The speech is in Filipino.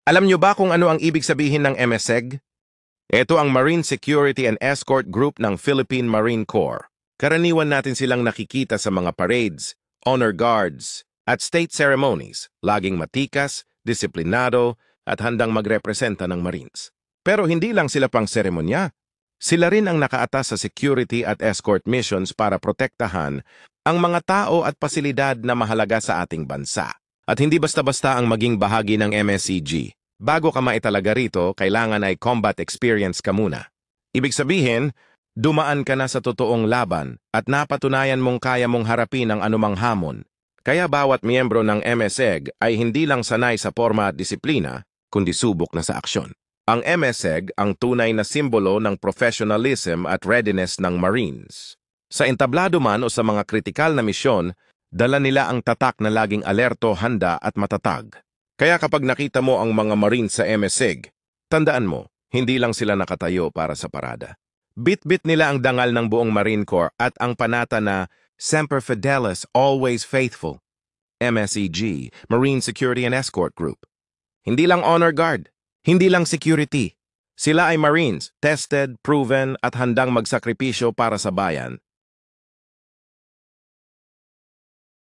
Alam nyo ba kung ano ang ibig sabihin ng MSEG? Ito ang Marine Security and Escort Group ng Philippine Marine Corps. Karaniwan natin silang nakikita sa mga parades, honor guards, at state ceremonies, laging matikas, disiplinado, at handang magrepresenta ng Marines. Pero hindi lang sila pang seremonya. Sila rin ang nakaatas sa security at escort missions para protektahan ang mga tao at pasilidad na mahalaga sa ating bansa. At hindi basta-basta ang maging bahagi ng MSEG. Bago ka maitalaga rito, kailangan ay combat experience ka muna. Ibig sabihin, dumaan ka na sa totoong laban at napatunayan mong kaya mong harapin ang anumang hamon. Kaya bawat miyembro ng MSEG ay hindi lang sanay sa forma at disiplina, kundi subok na sa aksyon. Ang MSEG ang tunay na simbolo ng professionalism at readiness ng Marines. Sa entablado man o sa mga kritikal na misyon, dala nila ang tatak na laging alerto, handa at matatag. Kaya kapag nakita mo ang mga Marines sa MSEG, tandaan mo, hindi lang sila nakatayo para sa parada. Bit-bit nila ang dangal ng buong Marine Corps at ang panata na Semper Fidelis, Always Faithful. MSEG, Marine Security and Escort Group. Hindi lang honor guard, hindi lang security. Sila ay Marines, tested, proven at handang magsakripisyo para sa bayan.